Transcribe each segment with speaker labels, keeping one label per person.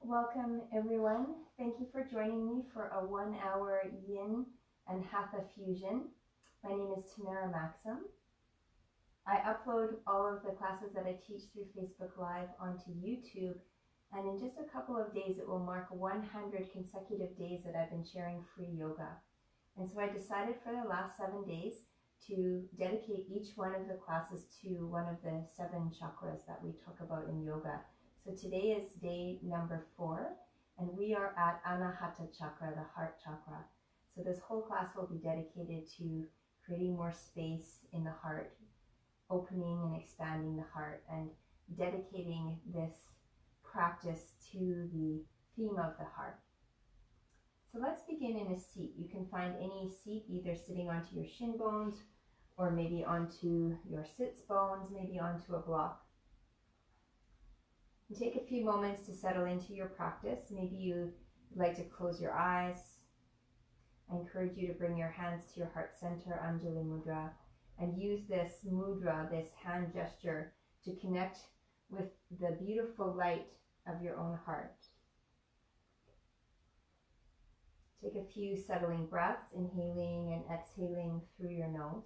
Speaker 1: Welcome everyone. Thank you for joining me for a 1 hour Yin and Hatha fusion. My name is Tamara Maxim. I upload all of the classes that I teach through Facebook Live onto YouTube, and in just a couple of days it will mark 100 consecutive days that I've been sharing free yoga. And so I decided for the last 7 days to dedicate each one of the classes to one of the 7 chakras that we talk about in yoga. So today is day number 4, and we are at Anahata Chakra, the heart chakra. So this whole class will be dedicated to creating more space in the heart, opening and expanding the heart, and dedicating this practice to the theme of the heart. So let's begin in a seat. You can find any seat, either sitting onto your shin bones, or maybe onto your sits bones, maybe onto a block. And take a few moments to settle into your practice. Maybe you would like to close your eyes. I encourage you to bring your hands to your heart center, Anjali Mudra, and use this mudra, this hand gesture, to connect with the beautiful light of your own heart. Take a few settling breaths, inhaling and exhaling through your nose.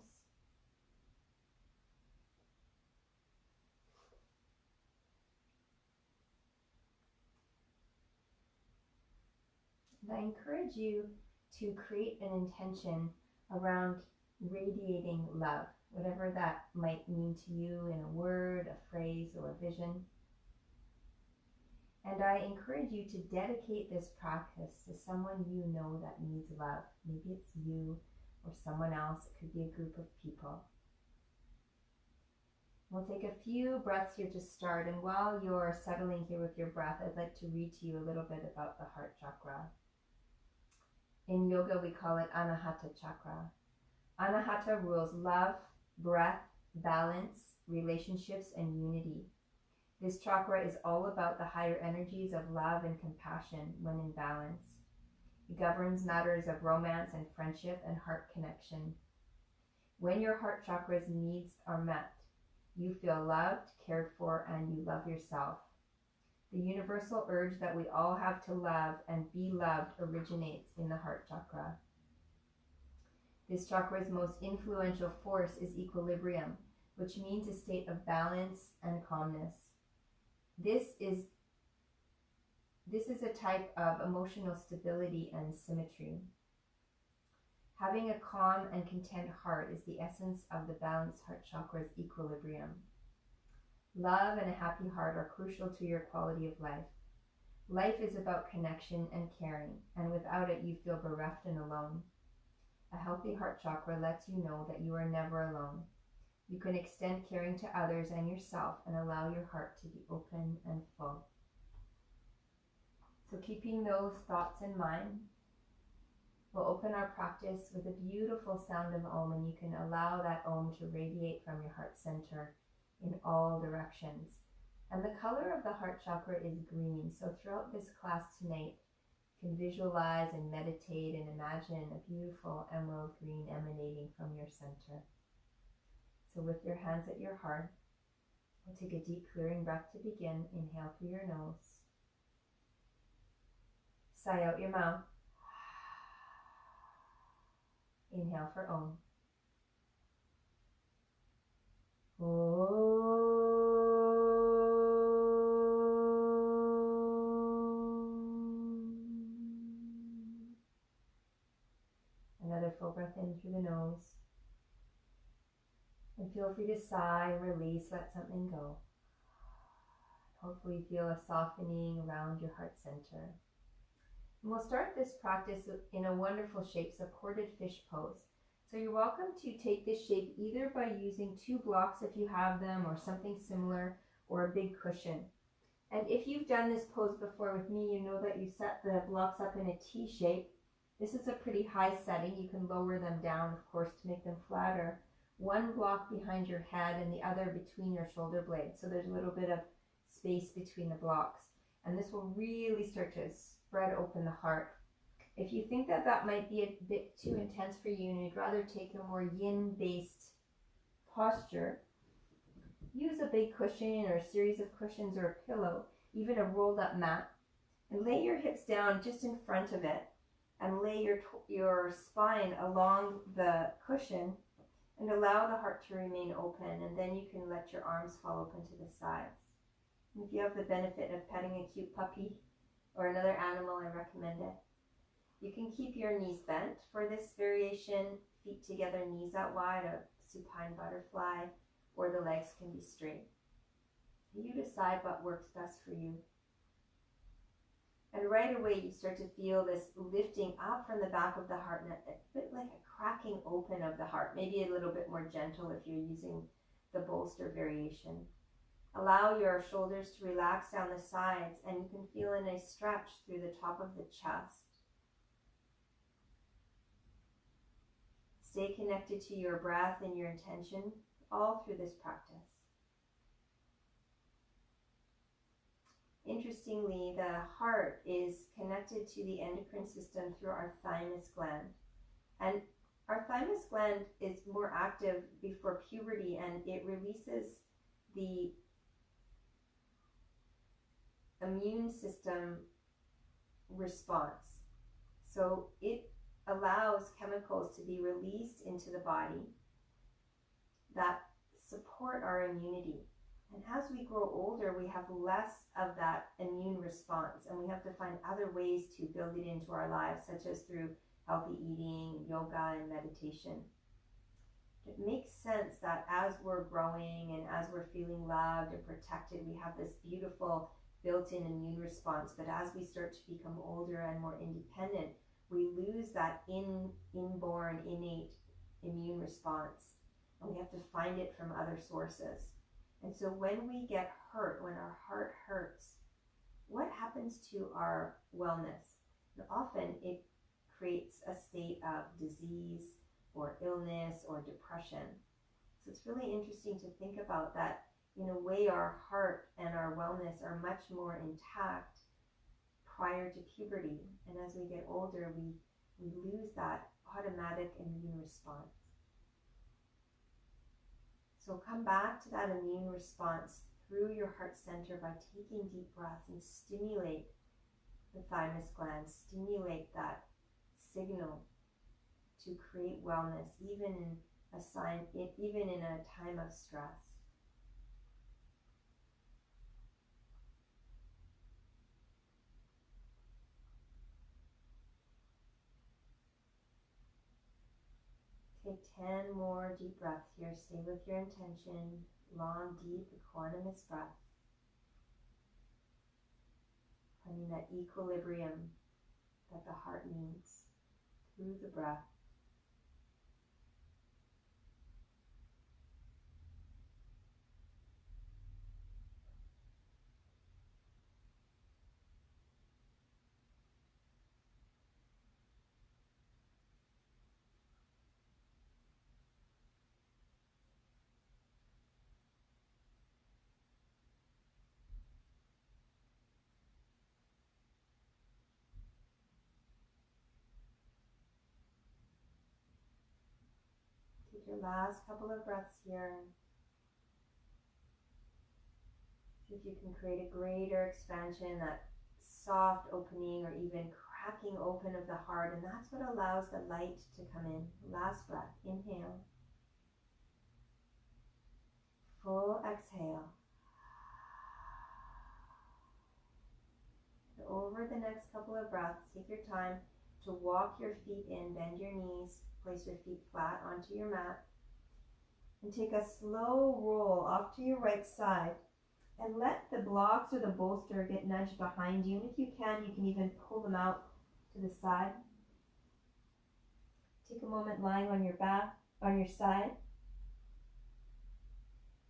Speaker 1: And I encourage you to create an intention around radiating love, whatever that might mean to you in a word, a phrase, or a vision. And I encourage you to dedicate this practice to someone you know that needs love. Maybe it's you or someone else. It could be a group of people. We'll take a few breaths here to start, and while you're settling here with your breath, I'd like to read to you a little bit about the heart chakra. In yoga, we call it Anahata Chakra. Anahata rules love, breath, balance, relationships, and unity. This chakra is all about the higher energies of love and compassion when in balance. It governs matters of romance and friendship and heart connection. When your heart chakra's needs are met, you feel loved, cared for, and you love yourself. The universal urge that we all have to love and be loved originates in the heart chakra. This chakra's most influential force is equilibrium, which means a state of balance and calmness. This is a type of emotional stability and symmetry. Having a calm and content heart is the essence of the balanced heart chakra's equilibrium. Love and a happy heart are crucial to your quality of life. Life is about connection and caring, and without it you feel bereft and alone. A healthy heart chakra lets you know that you are never alone. You can extend caring to others and yourself and allow your heart to be open and full. So keeping those thoughts in mind, we'll open our practice with a beautiful sound of Om, and you can allow that Om to radiate from your heart center in all directions. And the color of the heart chakra is green. So throughout this class tonight, you can visualize and meditate and imagine a beautiful emerald green emanating from your center. So with your hands at your heart, we'll take a deep clearing breath to begin. Inhale through your nose. Sigh out your mouth. Inhale for Om. Another full breath in through the nose. And feel free to sigh and release, let something go. Hopefully feel a softening around your heart center. And we'll start this practice in a wonderful shape, supported fish pose. So you're welcome to take this shape either by using 2 blocks if you have them, or something similar, or a big cushion. And if you've done this pose before with me, you know that you set the blocks up in a T shape. This is a pretty high setting. You can lower them down, of course, to make them flatter. 1 block behind your head and the other between your shoulder blades. So there's a little bit of space between the blocks. And this will really start to spread open the heart. If you think that that might be a bit too intense for you and you'd rather take a more yin-based posture, use a big cushion or a series of cushions or a pillow, even a rolled up mat, And lay your hips down just in front of it, and lay your spine along the cushion, and allow the heart to remain open. And then you can let your arms fall open to the sides. And if you have the benefit of petting a cute puppy or another animal, I recommend it. You can keep your knees bent for this variation, feet together, knees out wide, a supine butterfly, or the legs can be straight. You decide what works best for you. And right away you start to feel this lifting up from the back of the heart, and a bit like a cracking open of the heart, maybe a little bit more gentle if you're using the bolster variation. Allow your shoulders to relax down the sides, and you can feel a nice stretch through the top of the chest. Stay connected to your breath and your intention all through this practice. Interestingly, the heart is connected to the endocrine system through our thymus gland. And our thymus gland is more active before puberty, and it releases the immune system response. So it allows chemicals to be released into the body that support our immunity. And as we grow older, we have less of that immune response, and we have to find other ways to build it into our lives, such as through healthy eating, yoga, and meditation. It makes sense that as we're growing and as we're feeling loved and protected, we have this beautiful built-in immune response. But as we start to become older and more independent, we lose that inborn, innate immune response, and we have to find it from other sources. And so when we get hurt, when our heart hurts, what happens to our wellness? And often it creates a state of disease or illness or depression. So it's really interesting to think about that. In a way, our heart and our wellness are much more intact prior to puberty. And as we get older, we lose that automatic immune response. So come back to that immune response through your heart center by taking deep breaths, and stimulate the thymus gland, stimulate that signal to create wellness, even in a time of stress. Take 10 more deep breaths here. Stay with your intention. Long, deep, equanimous breath. Finding that equilibrium that the heart needs through the breath. Take your last couple of breaths here. See if you can create a greater expansion, that soft opening or even cracking open of the heart, and that's what allows the light to come in. Last breath, inhale. Full exhale. And over the next couple of breaths, take your time to walk your feet in, bend your knees, place your feet flat onto your mat, and take a slow roll off to your right side, and let the blocks or the bolster get nudged behind you. And if you can even pull them out to the side. Take a moment lying on your back, on your side.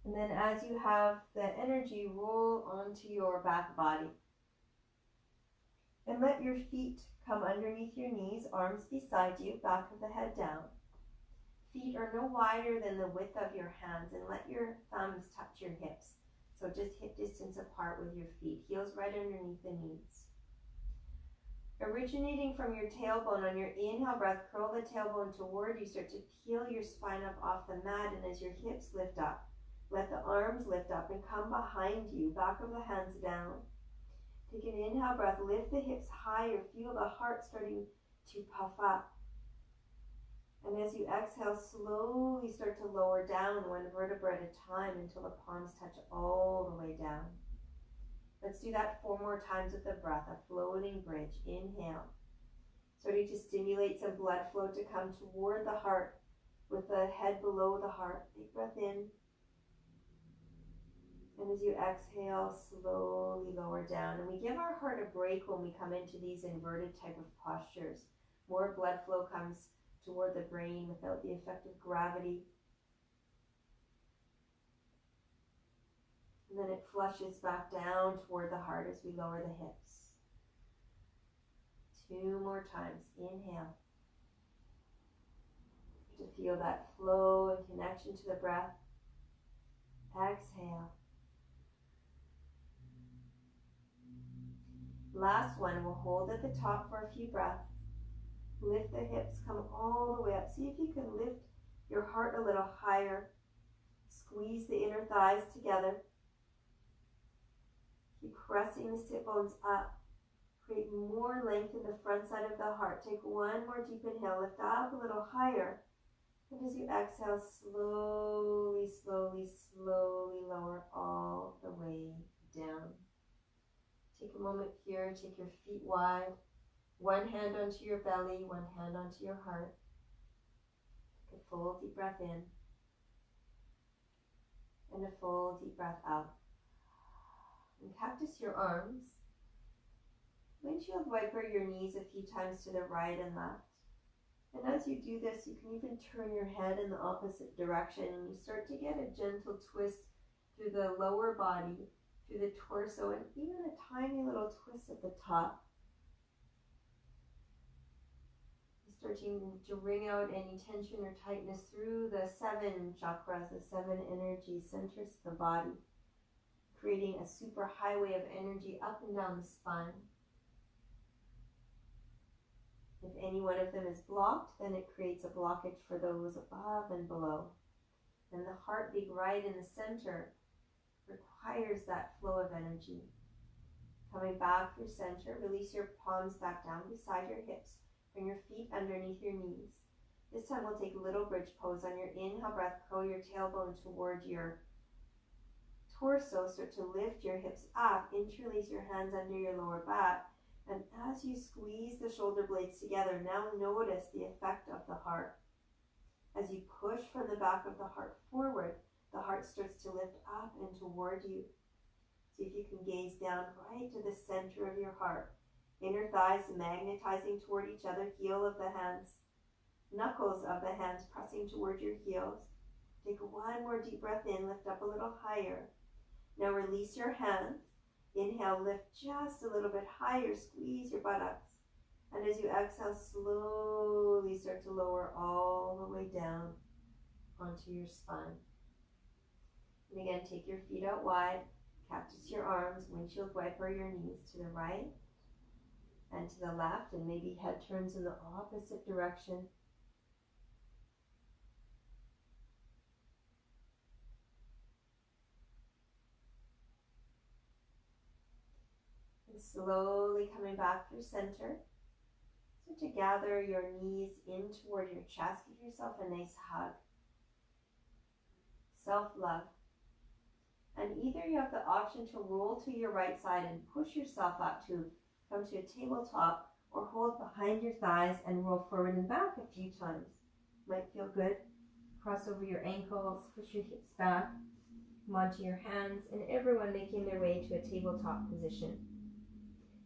Speaker 1: And then as you have the energy, roll onto your back body. And let your feet come underneath your knees, arms beside you, back of the head down. Feet are no wider than the width of your hands, and let your thumbs touch your hips. So just hip distance apart with your feet, heels right underneath the knees. Originating from your tailbone, on your inhale breath, curl the tailbone toward you, start to peel your spine up off the mat, and as your hips lift up, let the arms lift up and come behind you, back of the hands down. Take an inhale breath, lift the hips higher, feel the heart starting to puff up. And as you exhale, slowly start to lower down one vertebra at a time until the palms touch all the way down. Let's do that 4 more times with the breath, a floating bridge. Inhale, starting to stimulate some blood flow to come toward the heart with the head below the heart. Big breath in. And as you exhale, slowly lower down. And we give our heart a break when we come into these inverted type of postures. More blood flow comes toward the brain without the effect of gravity. And then it flushes back down toward the heart as we lower the hips. 2 more times. Inhale. To feel that flow and connection to the breath. Exhale. Last one, we'll hold at the top for a few breaths. Lift the hips, come all the way up. See if you can lift your heart a little higher. Squeeze the inner thighs together. Keep pressing the sit bones up. Create more length in the front side of the heart. Take 1 more deep inhale. Lift up a little higher. And as you exhale, slowly, slowly, slowly lower all the way down. Take a moment here. Take your feet wide. 1 hand onto your belly, 1 hand onto your heart. Take a full deep breath in. And a full deep breath out. And cactus your arms. Windshield wiper your knees a few times to the right and left. And as you do this, you can even turn your head in the opposite direction and you start to get a gentle twist through the lower body, through the torso, and even a tiny little twist at the top. Starting to wring out any tension or tightness through the 7 chakras, the 7 energy centers of the body, creating a super highway of energy up and down the spine. If any one of them is blocked, then it creates a blockage for those above and below. And the heart being right in the center requires that flow of energy. Coming back through center, release your palms back down beside your hips. Bring your feet underneath your knees. This time we'll take a little bridge pose. On your inhale breath, curl your tailbone toward your torso. Start to lift your hips up. Interlace your hands under your lower back. And as you squeeze the shoulder blades together, now notice the effect of the heart. As you push from the back of the heart forward, the heart starts to lift up and toward you. See if you can gaze down right to the center of your heart. Inner thighs magnetizing toward each other, heel of the hands, knuckles of the hands pressing toward your heels. Take 1 more deep breath in, lift up a little higher. Now release your hands. Inhale, lift just a little bit higher, squeeze your buttocks. And as you exhale, slowly start to lower all the way down onto your spine. And again, take your feet out wide, cactus your arms, windshield wiper your knees to the right and to the left, and maybe head turns in the opposite direction. And slowly coming back through center. Start to gather your knees in toward your chest. Give yourself a nice hug. Self-love. And either you have the option to roll to your right side and push yourself up to come to a tabletop, or hold behind your thighs and roll forward and back a few times. Might feel good. Cross over your ankles, push your hips back, come onto your hands, and everyone making their way to a tabletop position.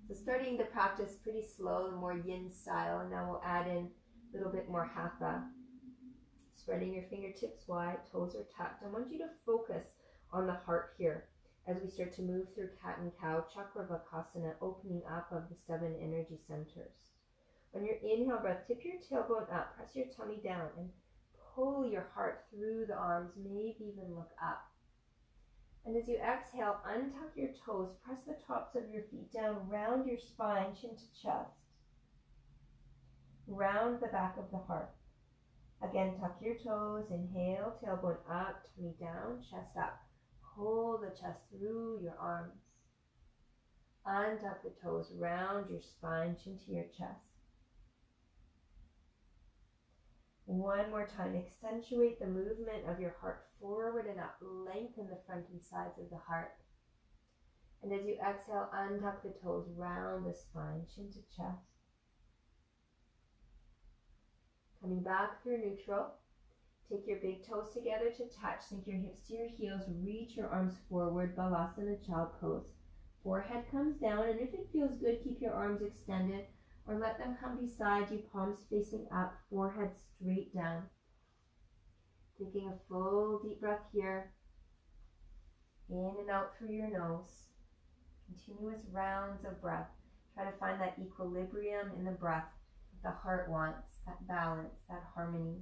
Speaker 1: So starting the practice pretty slow, more yin style, and now we'll add in a little bit more hatha. Spreading your fingertips wide, toes are tucked. I want you to focus on the heart here as we start to move through cat and cow, chakra vakasana, opening up of the 7 energy centers. On your inhale breath, tip your tailbone up, press your tummy down, and pull your heart through the arms, maybe even look up. And as you exhale, untuck your toes, press the tops of your feet down, round your spine, chin to chest. Round the back of the heart. Again, tuck your toes, inhale, tailbone up, tummy down, chest up. Pull the chest through your arms. Untuck the toes, round your spine, chin to your chest. One more time, accentuate the movement of your heart forward and up. Lengthen the front and sides of the heart. And as you exhale, untuck the toes, round the spine, chin to chest. Coming back through neutral. Take your big toes together to touch. Sink your hips to your heels. Reach your arms forward, Balasana Child Pose. Forehead comes down, and if it feels good, keep your arms extended or let them come beside you, palms facing up, forehead straight down. Taking a full deep breath here. In and out through your nose. Continuous rounds of breath. Try to find that equilibrium in the breath that the heart wants, that balance, that harmony.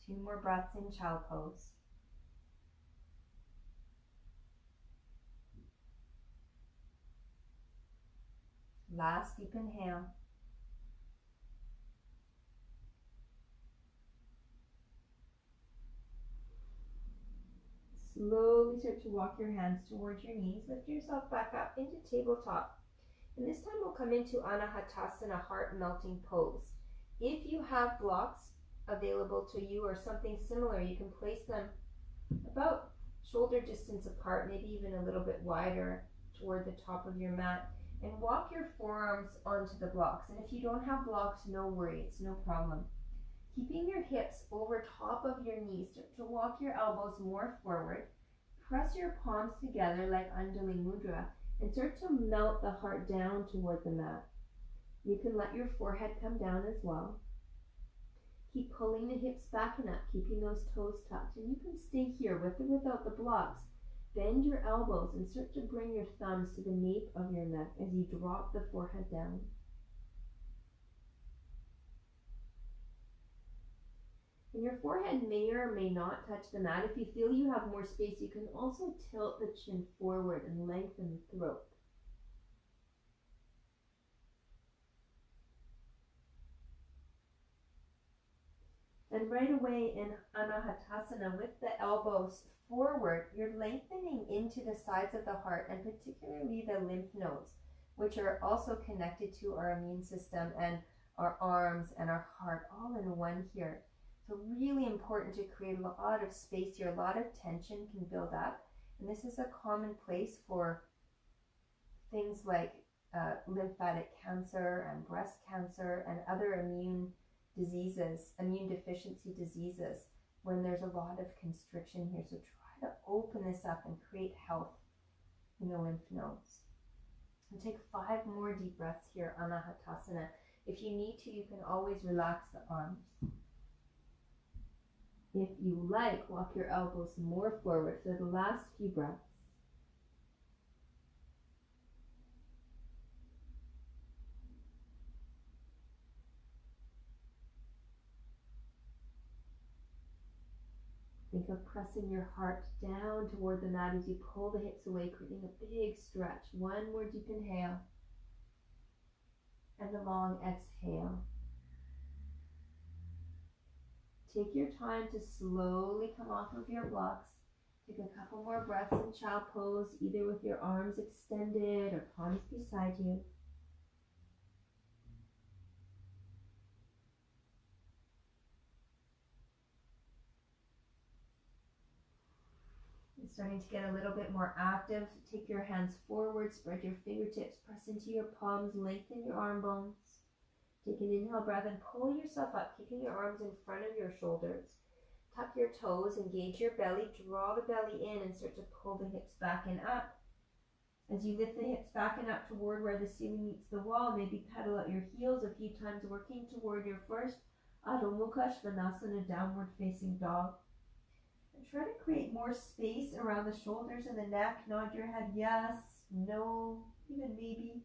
Speaker 1: Two more breaths in Child Pose. Last deep inhale. Slowly start to walk your hands towards your knees. Lift yourself back up into tabletop. And this time we'll come into Anahatasana, heart melting pose. If you have blocks available to you or something similar, you can place them about shoulder distance apart, maybe even a little bit wider toward the top of your mat. And walk your forearms onto the blocks. And if you don't have blocks, no worry, it's no problem. Keeping your hips over top of your knees, start to walk your elbows more forward. Press your palms together like Anjali Mudra and start to melt the heart down toward the mat. You can let your forehead come down as well. Keep pulling the hips back and up, keeping those toes tucked. And you can stay here with or without the blocks. Bend your elbows and start to bring your thumbs to the nape of your neck as you drop the forehead down. And your forehead may or may not touch the mat. If you feel you have more space, you can also tilt the chin forward and lengthen the throat. And right away in Anahatasana, with the elbows forward, you're lengthening into the sides of the heart and particularly the lymph nodes, which are also connected to our immune system and our arms and our heart all in one here. So really important to create a lot of space here. A lot of tension can build up. And this is a common place for things like lymphatic cancer and breast cancer and other immune diseases, immune deficiency diseases, when there's a lot of constriction here. So try to open this up and create health in the lymph nodes. And take 5 more deep breaths here, Anahatasana. If you need to, you can always relax the arms. If you like, walk your elbows more forward for the last few breaths. Think of pressing your heart down toward the mat as you pull the hips away, creating a big stretch. One more deep inhale. And a long exhale. Take your time to slowly come off of your blocks. Take a couple more breaths in Child Pose, either with your arms extended or palms beside you. You're starting to get a little bit more active. Take your hands forward, spread your fingertips, press into your palms, lengthen your arm bones. Take an inhale breath and pull yourself up, keeping your arms in front of your shoulders. Tuck your toes, engage your belly, draw the belly in and start to pull the hips back and up. As you lift the hips back and up toward where the ceiling meets the wall, maybe pedal out your heels a few times, working toward your first Adho Mukha Svanasana, downward facing dog. And try to create more space around the shoulders and the neck. Nod your head yes, no, even maybe.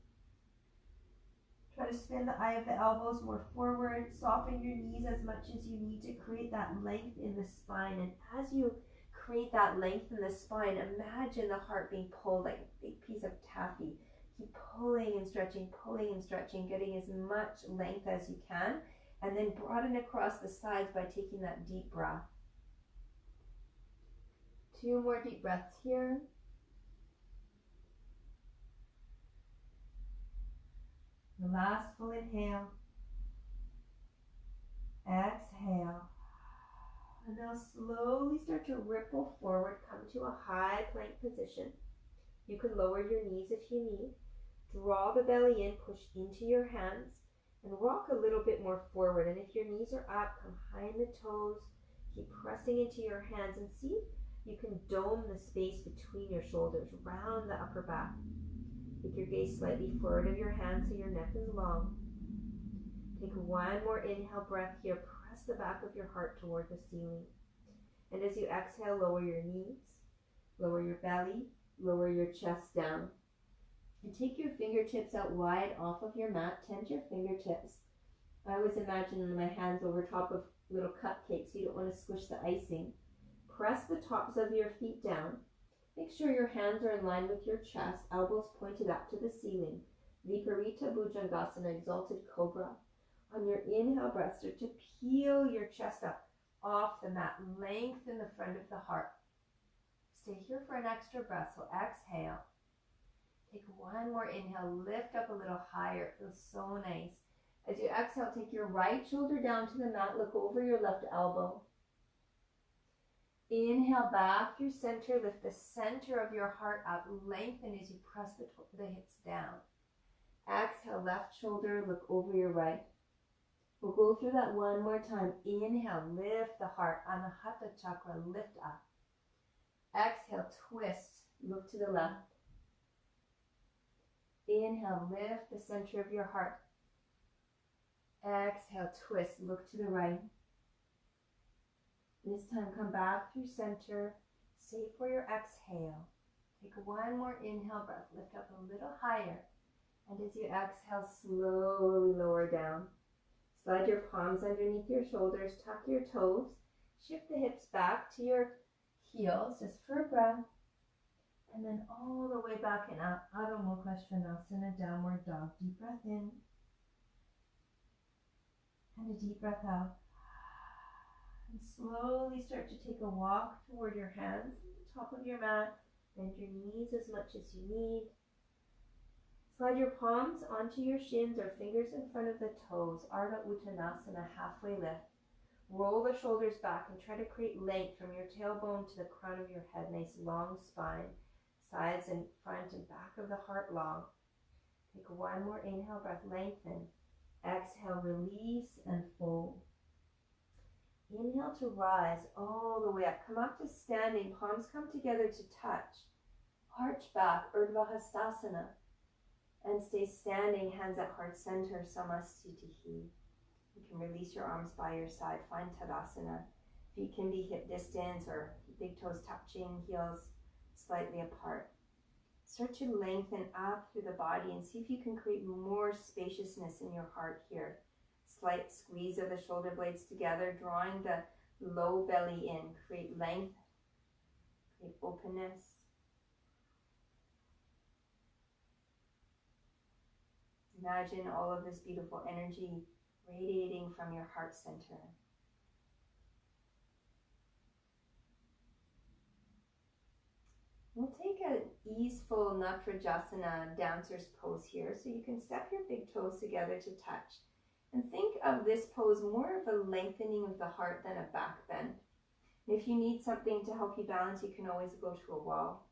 Speaker 1: Try to spin the eye of the elbows more forward. Soften your knees as much as you need to create that length in the spine. And as you create that length in the spine, imagine the heart being pulled like a big piece of taffy. Keep pulling and stretching, getting as much length as you can. And then broaden across the sides by taking that deep breath. 2 more deep breaths here. The last full inhale. Exhale. And now slowly start to ripple forward. Come to a high plank position. You can lower your knees if you need. Draw the belly in, push into your hands, and rock a little bit more forward. And if your knees are up, come high in the toes. Keep pressing into your hands and see if you can dome the space between your shoulders, round the upper back. Take your gaze slightly forward of your hands so your neck is long. Take one more inhale breath here. Press the back of your heart toward the ceiling. And as you exhale, lower your knees, lower your belly, lower your chest down. And take your fingertips out wide off of your mat. Tend your fingertips. I always imagine my hands over top of little cupcakes. You don't want to squish the icing. Press the tops of your feet down. Make sure your hands are in line with your chest, elbows pointed up to the ceiling. Viparita Bhujangasana, Exalted Cobra. On your inhale breath, start to peel your chest up off the mat. Lengthen the front of the heart. Stay here for an extra breath, so exhale. Take one more inhale, lift up a little higher. It feels so nice. As you exhale, take your right shoulder down to the mat, look over your left elbow. Inhale back through center, lift the center of your heart up, lengthen as you press the hips down. Exhale, left shoulder, look over your right. We'll go through that one more time. Inhale, lift the heart, Anahata Chakra, lift up. Exhale, twist, look to the left. Inhale, lift the center of your heart. Exhale, twist, look to the right. This time, come back through center. Stay for your exhale. Take one more inhale breath. Lift up a little higher. And as you exhale, slowly lower down. Slide your palms underneath your shoulders. Tuck your toes. Shift the hips back to your heels just for a breath. And then all the way back and up. Adho Mukha Svanasana, downward dog. Deep breath in. And a deep breath out. And slowly start to take a walk toward your hands at the top of your mat. Bend your knees as much as you need. Slide your palms onto your shins or fingers in front of the toes. Ardha Uttanasana, halfway lift. Roll the shoulders back and try to create length from your tailbone to the crown of your head. Nice long spine. Sides and front and back of the heart long. Take one more inhale breath, lengthen. Exhale, release and fold. Inhale to rise all the way up. Come up to standing. Palms come together to touch. Arch back, Urdhva Hastasana. And stay standing, hands at heart center, Samastitihi. You can release your arms by your side. Find Tadasana. Feet can be hip distance or big toes touching, heels slightly apart. Start to lengthen up through the body and see if you can create more spaciousness in your heart here. Slight squeeze of the shoulder blades together, drawing the low belly in. Create length, create openness. Imagine all of this beautiful energy radiating from your heart center. We'll take an easeful Natrajasana, dancer's pose here. So you can step your big toes together to touch. And think of this pose more of a lengthening of the heart than a back bend. And if you need something to help you balance, you can always go to a wall.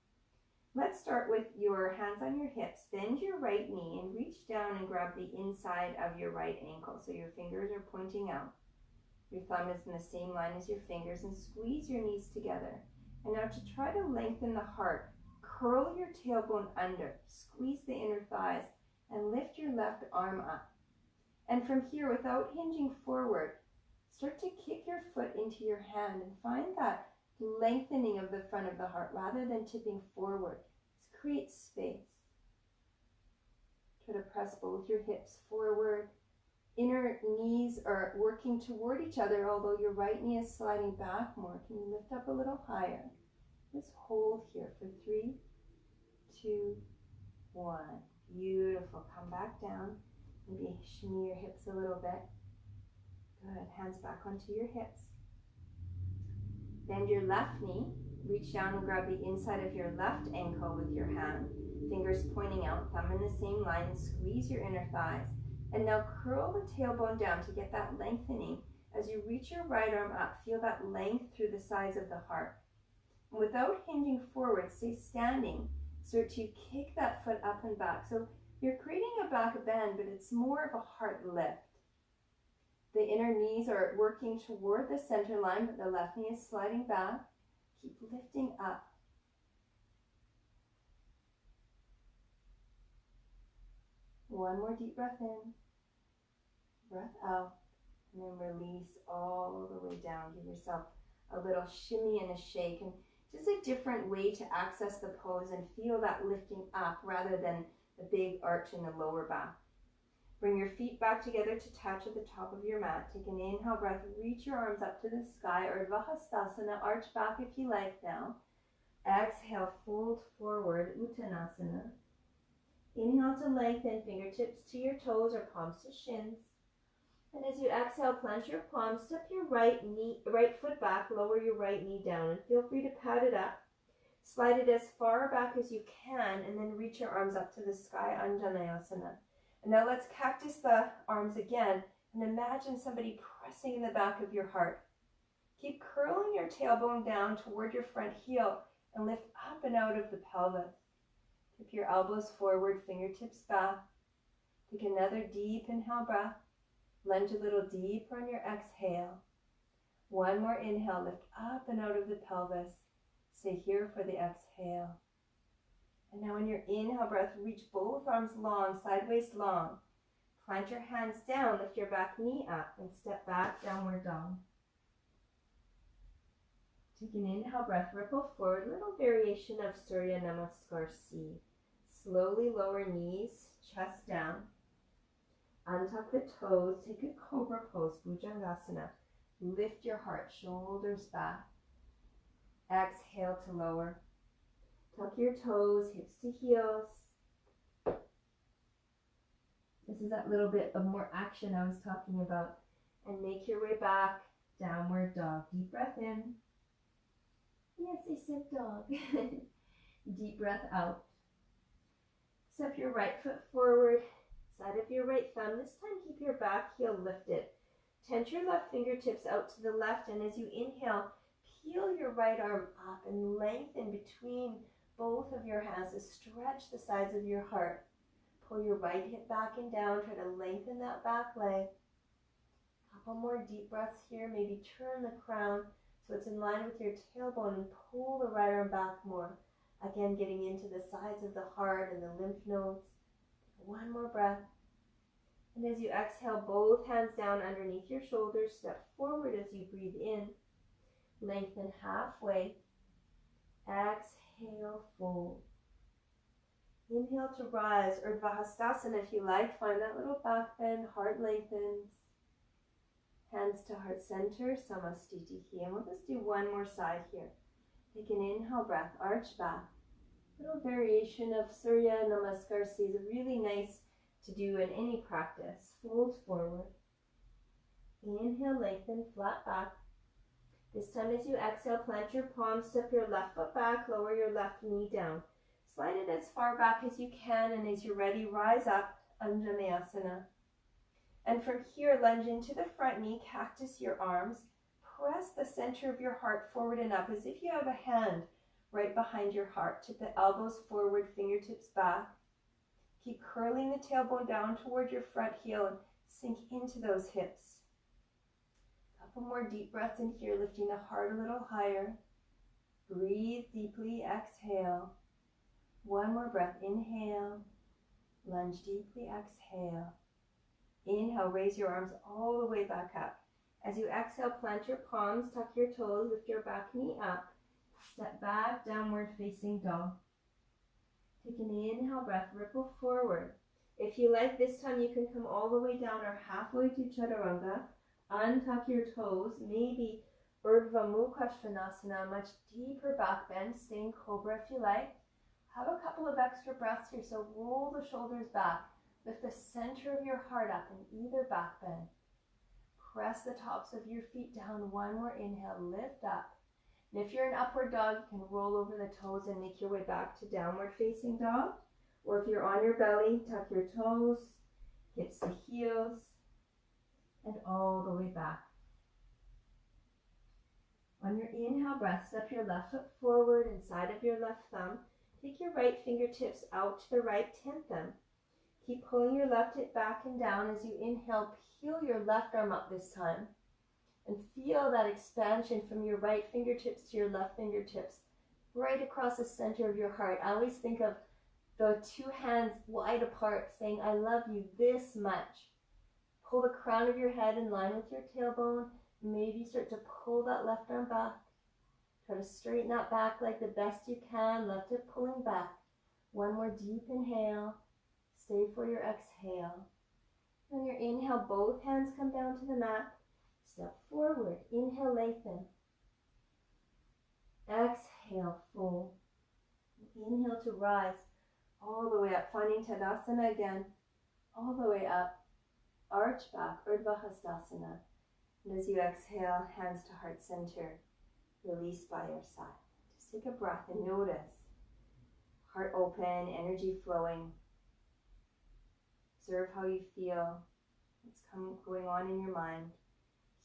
Speaker 1: Let's start with your hands on your hips. Bend your right knee and reach down and grab the inside of your right ankle. So your fingers are pointing out. Your thumb is in the same line as your fingers, and squeeze your knees together. And now to try to lengthen the heart, curl your tailbone under, squeeze the inner thighs, and lift your left arm up. And from here, without hinging forward, start to kick your foot into your hand and find that lengthening of the front of the heart rather than tipping forward. Just create space. Try to press both your hips forward. Inner knees are working toward each other, although your right knee is sliding back more. Can you lift up a little higher? Just hold here for 3, 2, 1. Beautiful. Come back down. Maybe shimmy your hips a little bit. Good. Hands back onto your hips. Bend your left knee. Reach down and grab the inside of your left ankle with your hand, fingers pointing out, thumb in the same line, and squeeze your inner thighs. And now curl the tailbone down to get that lengthening. As you reach your right arm up, feel that length through the sides of the heart. And without hinging forward, stay standing. Start to kick that foot up and back. So you're creating a back bend, but it's more of a heart lift. The inner knees are working toward the center line, but the left knee is sliding back. Keep lifting up. One more deep breath in, breath out, and then release all the way down. Give yourself a little shimmy and a shake, and just a different way to access the pose and feel that lifting up rather than the big arch in the lower back. Bring your feet back together to touch at the top of your mat. Take an inhale breath, reach your arms up to the sky, or Vastasana, arch back if you like now. Exhale, fold forward, Uttanasana. Inhale to lengthen, fingertips to your toes or palms to shins. And as you exhale, plant your palms, step your right foot back, lower your right knee down, and feel free to pat it up. Slide it as far back as you can, and then reach your arms up to the sky, Anjaneyasana. And now let's cactus the arms again, and imagine somebody pressing in the back of your heart. Keep curling your tailbone down toward your front heel, and lift up and out of the pelvis. Keep your elbows forward, fingertips back. Take another deep inhale breath. Lunge a little deeper on your exhale. One more inhale, lift up and out of the pelvis. Stay here for the exhale. And now on your inhale breath, reach both arms long, sideways long. Plant your hands down, lift your back knee up, and step back, downward dog. Take an inhale breath, ripple forward, little variation of Surya Namaskar C. Slowly lower knees, chest down. Untuck the toes, take a cobra pose, Bhujangasana. Lift your heart, shoulders back. Exhale to lower. Tuck your toes, hips to heels. This is that little bit of more action I was talking about. And make your way back, downward dog. Deep breath in. Yes, I said dog. Deep breath out. Step your right foot forward, side of your right thumb. This time keep your back heel lifted. Tent your left fingertips out to the left, and as you inhale, peel your right arm up and lengthen between both of your hands to stretch the sides of your heart. Pull your right hip back and down. Try to lengthen that back leg. Couple more deep breaths here. Maybe turn the crown so it's in line with your tailbone and pull the right arm back more. Again, getting into the sides of the heart and the lymph nodes. One more breath. And as you exhale, both hands down underneath your shoulders. Step forward as you breathe in. Lengthen halfway. Exhale, fold. Inhale to rise, or Vastasana if you like. Find that little back bend, heart lengthens. Hands to heart center, Samastitihi. And we'll just do one more side here. Take an inhale breath, arch back. Little variation of Surya Namaskar C is really nice to do in any practice. Fold forward. Inhale, lengthen, flat back. This time as you exhale, plant your palms, step your left foot back, lower your left knee down. Slide it as far back as you can, and as you're ready, rise up, Anjaneyasana. And from here, lunge into the front knee, cactus your arms. Press the center of your heart forward and up as if you have a hand right behind your heart. Tip the elbows forward, fingertips back. Keep curling the tailbone down toward your front heel and sink into those hips. Couple more deep breaths in here, lifting the heart a little higher. Breathe deeply, exhale. One more breath, inhale. Lunge deeply, exhale. Inhale, raise your arms all the way back up. As you exhale, plant your palms, tuck your toes, lift your back knee up. Step back, downward facing dog. Take an inhale breath, ripple forward. If you like, this time you can come all the way down or halfway to Chaturanga. Untuck your toes, maybe Urdhva Mukha Svanasana, much deeper back bend. Stay in Cobra if you like. Have a couple of extra breaths here, so roll the shoulders back. Lift the center of your heart up in either back bend. Press the tops of your feet down. One more inhale, lift up. And if you're an upward dog, you can roll over the toes and make your way back to downward facing dog. Or if you're on your belly, tuck your toes, hips to heels, and all the way back. On your inhale breath, step your left foot forward inside of your left thumb. Take your right fingertips out to the right, tent them. Keep pulling your left hip back and down as you inhale. Peel your left arm up this time. And feel that expansion from your right fingertips to your left fingertips, right across the center of your heart. I always think of the two hands wide apart, saying, I love you this much. Pull the crown of your head in line with your tailbone. Maybe start to pull that left arm back. Try to straighten that back leg the best you can. Left hip pulling back. One more deep inhale. Stay for your exhale. On your inhale, both hands come down to the mat. Step forward. Inhale, lengthen. Exhale, fold. Inhale to rise all the way up, finding Tadasana again. All the way up. Arch back, Urdhva Hastasana. And as you exhale, hands to heart center. Release by your side. Just take a breath and notice. Heart open, energy flowing. Observe how you feel. What's going on in your mind.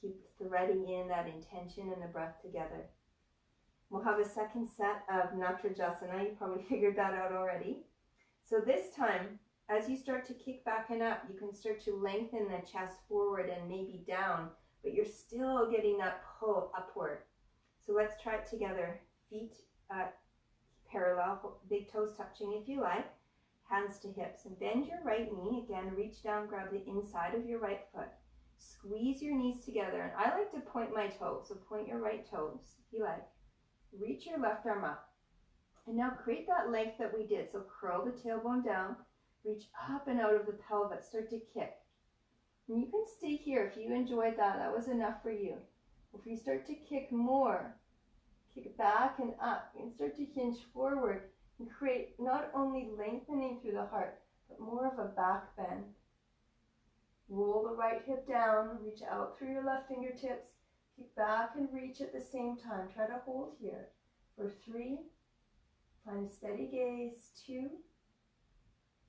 Speaker 1: Keep threading in that intention and the breath together. We'll have a second set of Natrajasana. You probably figured that out already. So this time, as you start to kick back and up, you can start to lengthen the chest forward and maybe down, but you're still getting that pull upward. So let's try it together. Feet parallel, big toes touching if you like. Hands to hips, and bend your right knee. Again, reach down, grab the inside of your right foot. Squeeze your knees together, and I like to point my toes, so point your right toes if you like. Reach your left arm up, and now create that length that we did. So curl the tailbone down, reach up and out of the pelvis, start to kick. And you can stay here if you enjoyed that. That was enough for you. If you start to kick more, kick back and up, and start to hinge forward and create not only lengthening through the heart, but more of a back bend. Roll the right hip down, reach out through your left fingertips, kick back and reach at the same time. Try to hold here for 3, find a steady gaze, 2,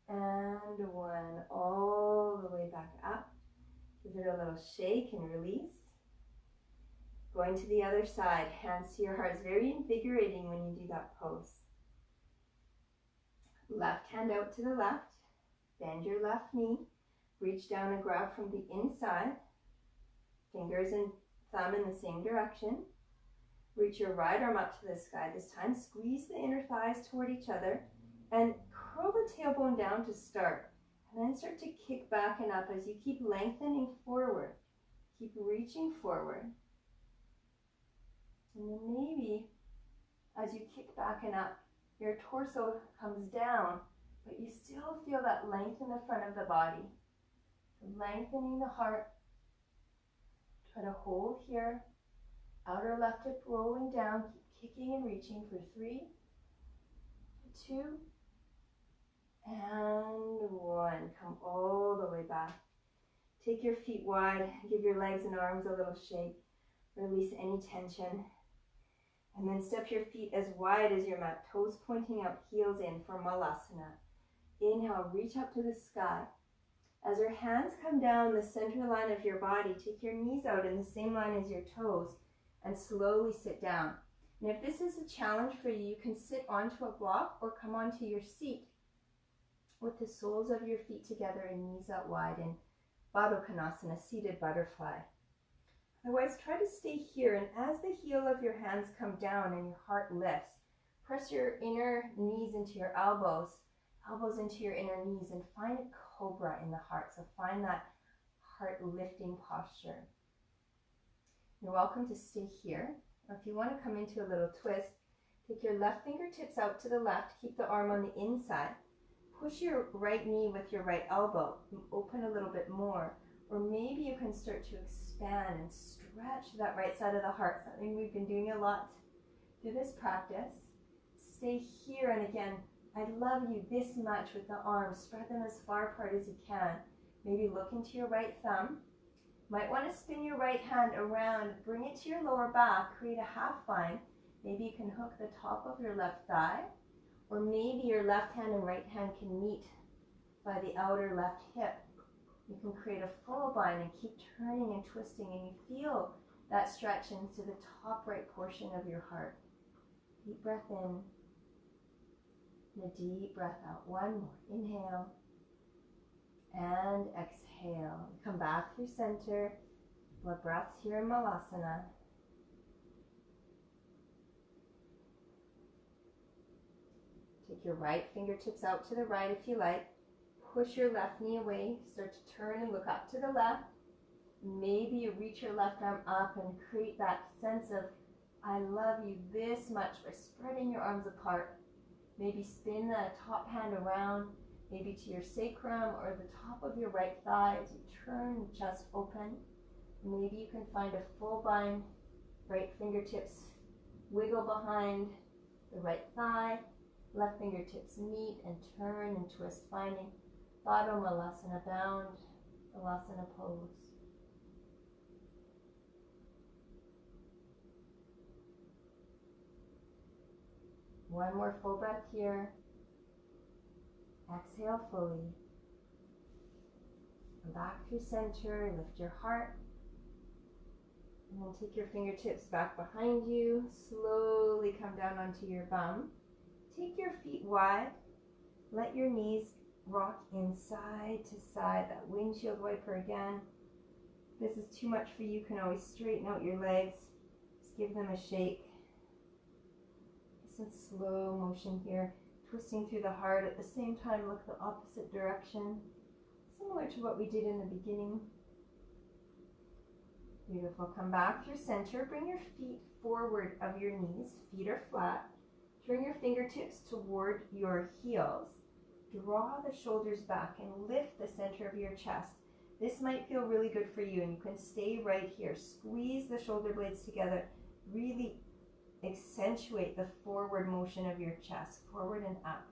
Speaker 1: and 1. All the way back up. Give it a little shake and release. Going to the other side, hands to your heart. It's very invigorating when you do that pose. Left hand out to the left, bend your left knee, reach down and grab from the inside, fingers and thumb in the same direction. Reach your right arm up to the sky this time, squeeze the inner thighs toward each other, and curl the tailbone down to start. And then start to kick back and up as you keep lengthening forward. Keep reaching forward. And then maybe as you kick back and up, your torso comes down, but you still feel that length in the front of the body. Lengthening the heart. Try to hold here. Outer left hip rolling down. Keep kicking and reaching for 3, 2, and 1. Come all the way back. Take your feet wide. Give your legs and arms a little shake. Release any tension. And then step your feet as wide as your mat, toes pointing out, heels in for Malasana. Inhale, reach up to the sky. As your hands come down the center line of your body, take your knees out in the same line as your toes and slowly sit down. And if this is a challenge for you, you can sit onto a block or come onto your seat with the soles of your feet together and knees out wide in Baddha Konasana, seated butterfly. Otherwise, try to stay here, and as the heel of your hands come down and your heart lifts, press your inner knees into your elbows into your inner knees, and find a cobra in the heart. So find that heart lifting posture. You're welcome to stay here. Or if you want to come into a little twist, take your left fingertips out to the left, keep the arm on the inside, push your right knee with your right elbow, and open a little bit more. Or maybe you can start to expand and stretch that right side of the heart, something we've been doing a lot through this practice. Stay here, and again, I love you this much with the arms. Spread them as far apart as you can. Maybe look into your right thumb. Might want to spin your right hand around, bring it to your lower back, create a half bind, Maybe you can hook the top of your left thigh, or maybe your left hand and right hand can meet by the outer left hip. You can create a full bind and keep turning and twisting, and you feel that stretch into the top right portion of your heart. Deep breath in, and a deep breath out. One more. Inhale and exhale. Come back through center. Blood breaths here in Malasana. Take your right fingertips out to the right if you like. Push your left knee away. Start to turn and look up to the left. Maybe you reach your left arm up and create that sense of, I love you this much, by spreading your arms apart. Maybe spin the top hand around, maybe to your sacrum or the top of your right thigh as you turn the chest open. Maybe you can find a full bind. Right fingertips wiggle behind the right thigh. Left fingertips meet and turn and twist, finding Baddha Malasana, bound Balasana pose. One more full breath here. Exhale fully. Come back through center, lift your heart. And then take your fingertips back behind you. Slowly come down onto your bum. Take your feet wide. Let your knees rock in side to side. That windshield wiper again. If this is too much for you, you can always straighten out your legs. Just give them a shake. In slow motion here, twisting through the heart. At the same time, look the opposite direction, similar to what we did in the beginning. Beautiful. Come back through center. Bring your feet forward of your knees. Feet are flat. Turn your fingertips toward your heels. Draw the shoulders back and lift the center of your chest. This might feel really good for you, and you can stay right here. Squeeze the shoulder blades together. Really accentuate the forward motion of your chest, forward and up.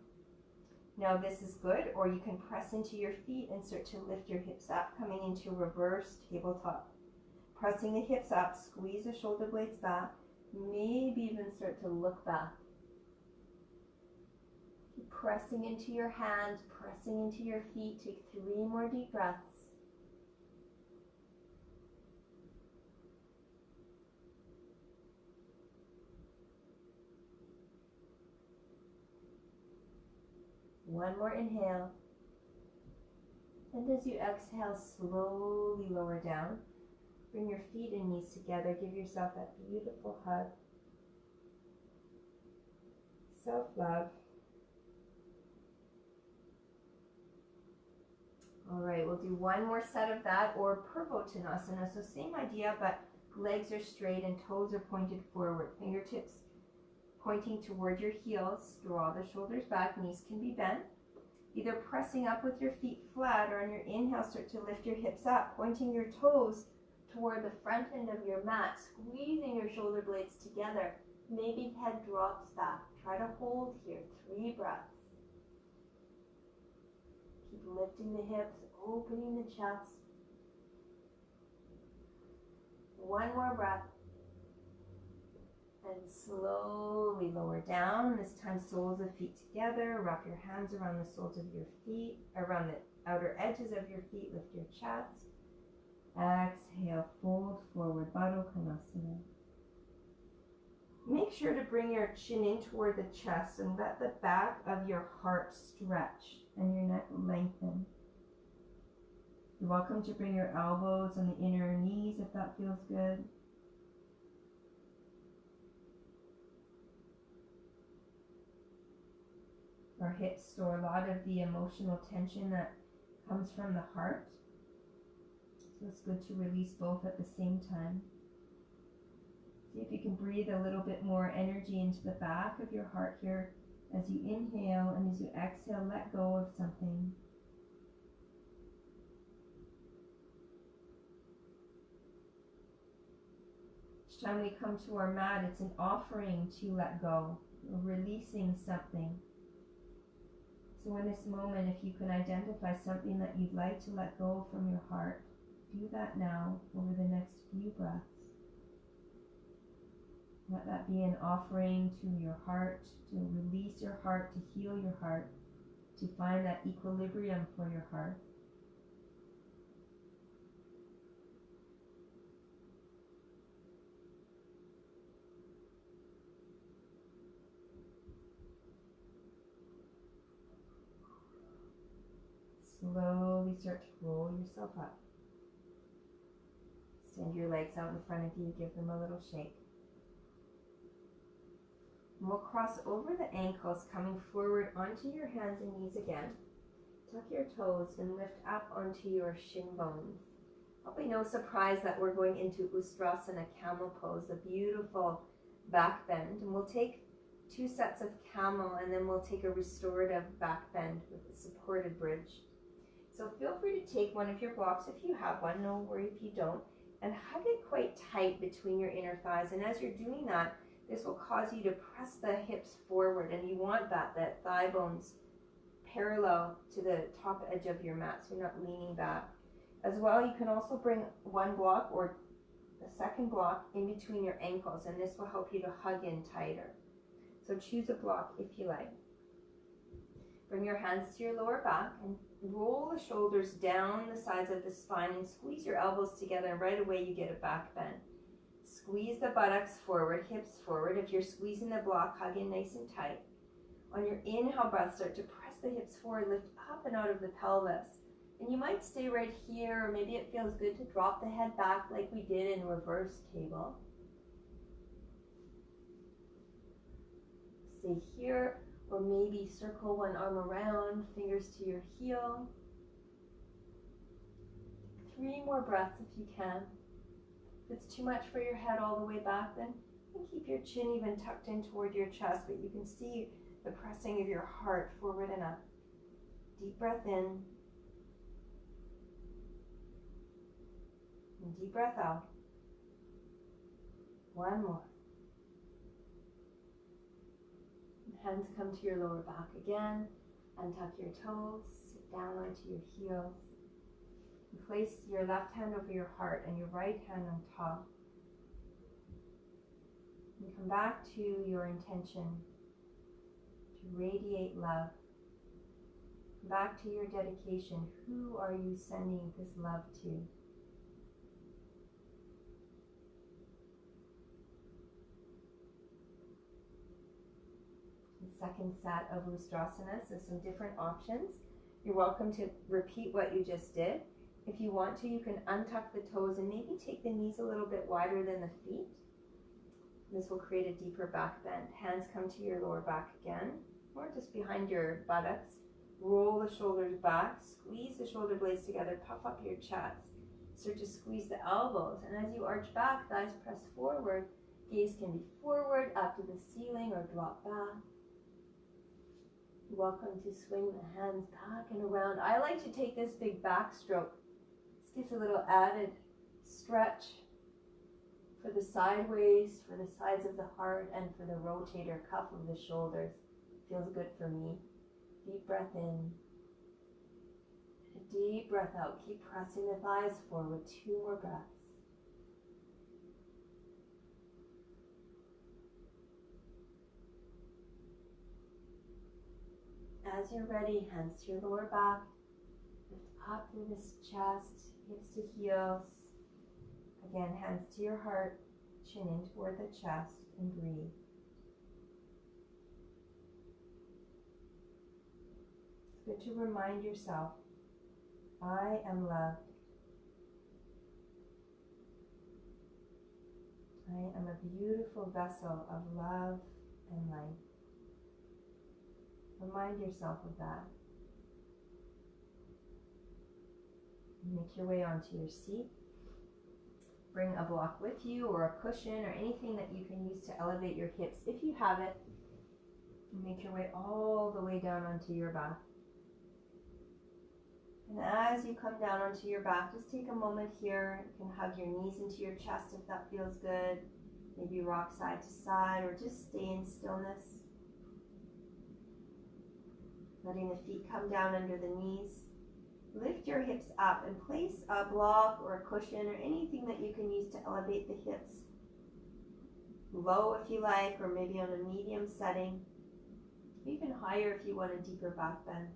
Speaker 1: Now this is good, or you can press into your feet and start to lift your hips up, coming into reverse tabletop. Pressing the hips up, squeeze the shoulder blades back, maybe even start to look back. Keep pressing into your hands, pressing into your feet. Take 3 more deep breaths. One more inhale. And as you exhale, slowly lower down. Bring your feet and knees together. Give yourself that beautiful hug. Self-love. All right, we'll do one more set of that, or Purvottanasana. So same idea, but legs are straight and toes are pointed forward. Fingertips pointing toward your heels. Draw the shoulders back. Knees can be bent. Either pressing up with your feet flat, or on your inhale, start to lift your hips up, pointing your toes toward the front end of your mat, squeezing your shoulder blades together. Maybe head drops back. Try to hold here. 3 breaths. Keep lifting the hips, opening the chest. 1 more breath. And slowly lower down. This time, soles of feet together. Wrap your hands around the soles of your feet, around the outer edges of your feet. Lift your chest. Exhale, fold forward, Baddha Konasana. Make sure to bring your chin in toward the chest and let the back of your heart stretch and your neck lengthen. You're welcome to bring your elbows on the inner knees if that feels good. Our hips store a lot of the emotional tension that comes from the heart. So it's good to release both at the same time. See if you can breathe a little bit more energy into the back of your heart here as you inhale, and as you exhale, let go of something. Each time we come to our mat, it's an offering to let go. We're releasing something. So in this moment, if you can identify something that you'd like to let go from your heart, do that now over the next few breaths. Let that be an offering to your heart, to release your heart, to heal your heart, to find that equilibrium for your heart. Slowly start to roll yourself up. Extend your legs out in front of you, give them a little shake. And we'll cross over the ankles, coming forward onto your hands and knees again. Tuck your toes and lift up onto your shin bones. Probably no surprise that we're going into Ustrasana, camel pose, a beautiful back bend. And we'll take 2 sets of camel, and then we'll take a restorative back bend with a supported bridge. So feel free to take one of your blocks if you have one, no worry if you don't, and hug it quite tight between your inner thighs. And as you're doing that, this will cause you to press the hips forward, and you want that thigh bones parallel to the top edge of your mat, so you're not leaning back. As well, you can also bring one block or the second block in between your ankles, and this will help you to hug in tighter. So choose a block if you like. Bring your hands to your lower back and roll the shoulders down the sides of the spine and squeeze your elbows together, and right away you get a back bend. Squeeze the buttocks forward, hips forward. If you're squeezing the block, hug in nice and tight. On your inhale breath, start to press the hips forward, lift up and out of the pelvis. And you might stay right here, or maybe it feels good to drop the head back like we did in reverse table. Stay here, or maybe circle one arm around, fingers to your heel. 3 more breaths if you can. If it's too much for your head all the way back, then you can keep your chin even tucked in toward your chest, but you can see the pressing of your heart forward and up. Deep breath in. And deep breath out. 1 more. Hands come to your lower back again. Untuck your toes. Sit down onto your heels. And place your left hand over your heart and your right hand on top. And come back to your intention to radiate love. Come back to your dedication. Who are you sending this love to? Second set of Ustrasana, so some different options. You're welcome to repeat what you just did. If you want to, you can untuck the toes and maybe take the knees a little bit wider than the feet. This will create a deeper back bend. Hands come to your lower back again, or just behind your buttocks. Roll the shoulders back, squeeze the shoulder blades together, puff up your chest. Start to squeeze the elbows, and as you arch back, thighs press forward. Gaze can be forward, up to the ceiling, or drop back. You're welcome to swing the hands back and around. I like to take this big backstroke. This gives a little added stretch for the sideways, for the sides of the heart, and for the rotator cuff of the shoulders. Feels good for me. Deep breath in. A deep breath out. Keep pressing the thighs forward. 2 more breaths. As you're ready, hands to your lower back. Lift up through this chest, hips to heels. Again, hands to your heart, chin in toward the chest, and breathe. It's good to remind yourself, I am loved. I am a beautiful vessel of love and light. Remind yourself of that. Make your way onto your seat. Bring a block with you, or a cushion, or anything that you can use to elevate your hips if you have it. Make your way all the way down onto your back. And as you come down onto your back, just take a moment here. You can hug your knees into your chest if that feels good. Maybe rock side to side, or just stay in stillness. Letting the feet come down under the knees. Lift your hips up and place a block or a cushion or anything that you can use to elevate the hips. low if you like, or maybe on a medium setting, even higher if you want a deeper back bend.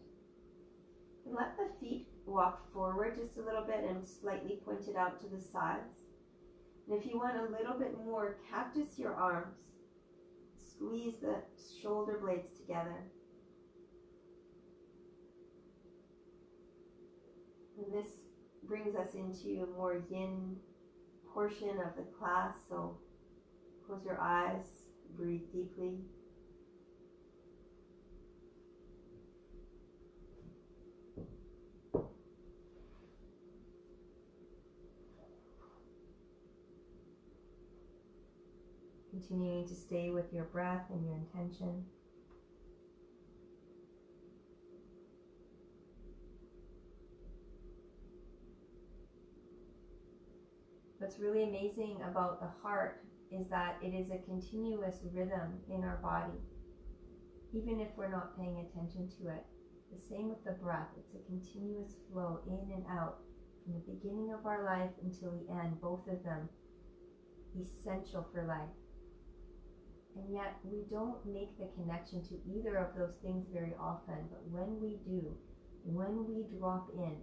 Speaker 1: And let the feet walk forward just a little bit and slightly pointed out to the sides. And if you want a little bit more, cactus your arms. Squeeze the shoulder blades together. And this brings us into a more yin portion of the class, so close your eyes, breathe deeply. Continuing to stay with your breath and your intention. What's really amazing about the heart is that it is a continuous rhythm in our body, even if we're not paying attention to it. The same with the breath. It's a continuous flow in and out from the beginning of our life until the end, both of them essential for life. And yet we don't make the connection to either of those things very often, but when we do, when we drop in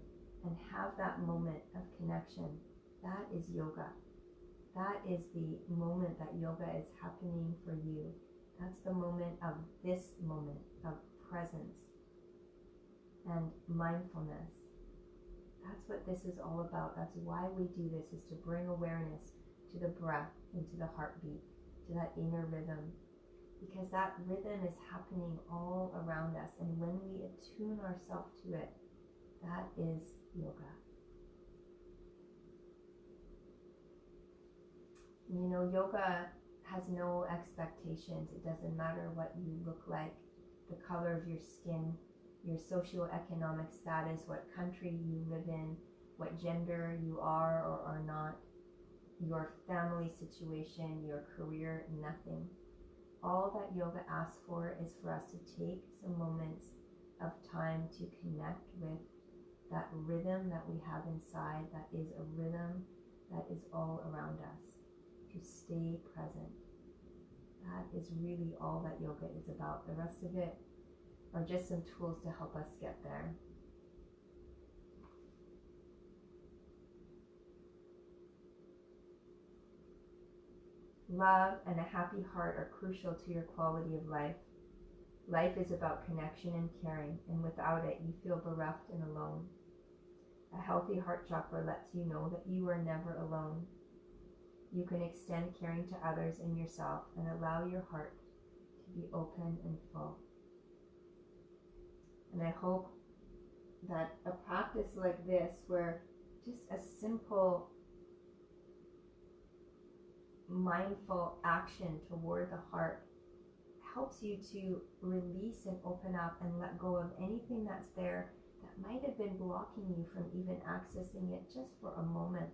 Speaker 1: and have that moment of connection, that is yoga. That is the moment that yoga is happening for you. That's the moment of this moment of presence and mindfulness. That's what this is all about. That's why we do this, is to bring awareness to the breath and to the heartbeat, to that inner rhythm, because that rhythm is happening all around us, and when we attune ourselves to it, that is yoga. You know, yoga has no expectations. It doesn't matter what you look like, the color of your skin, your socioeconomic status, what country you live in, what gender you are or are not, your family situation, your career, nothing. All that yoga asks for is for us to take some moments of time to connect with that rhythm that we have inside, that is a rhythm that is all around us, to stay present. That is really all that yoga is about. The rest of it are just some tools to help us get there. Love and a happy heart are crucial to your quality of life. Life is about connection and caring, and without it, you feel bereft and alone. A healthy heart chakra lets you know that you are never alone. You can extend caring to others and yourself and allow your heart to be open and full. And I hope that a practice like this, where just a simple mindful action toward the heart helps you to release and open up and let go of anything that's there that might have been blocking you from even accessing it just for a moment,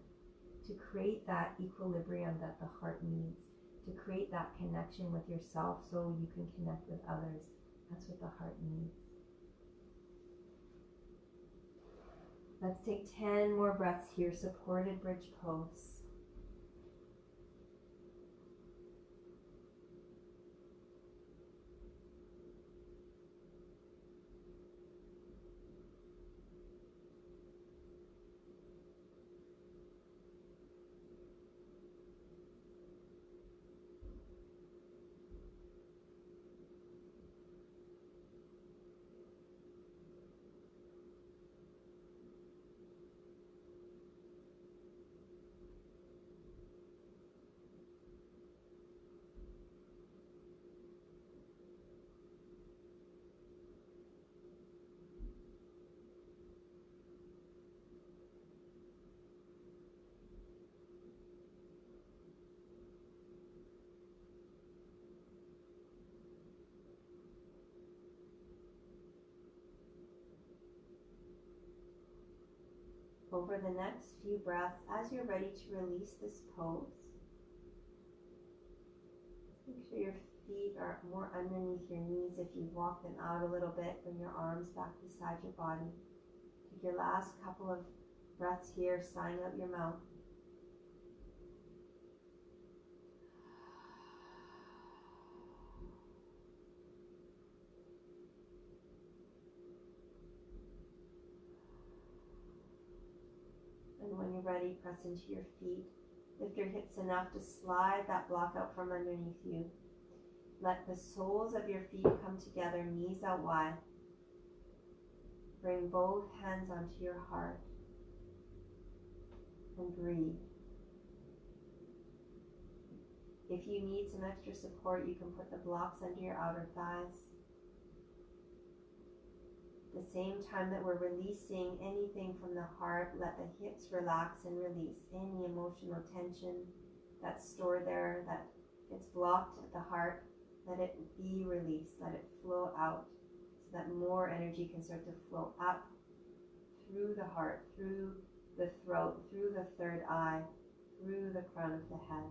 Speaker 1: to create that equilibrium that the heart needs, to create that connection with yourself so you can connect with others. That's what the heart needs. Let's take 10 more breaths here, supported bridge pose. Over the next few breaths, as you're ready to release this pose, make sure your feet are more underneath your knees. If you walk them out a little bit, bring your arms back beside your body. Take your last couple of breaths here, sighing out your mouth. body, press into your feet. Lift your hips enough to slide that block out from underneath you. Let the soles of your feet come together, knees out wide. Bring both hands onto your heart and breathe. If you need some extra support, you can put the blocks under your outer thighs. At the same time that we're releasing anything from the heart, let the hips relax and release any emotional tension that's stored there, that gets blocked at the heart. Let it be released, let it flow out, so that more energy can start to flow up through the heart, through the throat, through the third eye, through the crown of the head.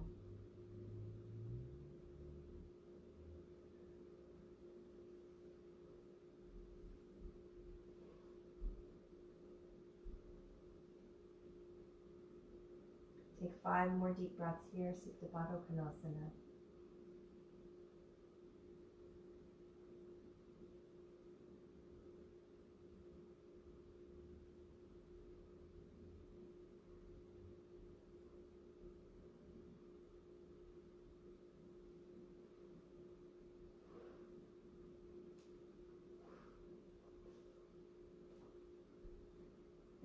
Speaker 1: Take 5 more deep breaths here, Supta Baddha Konasana.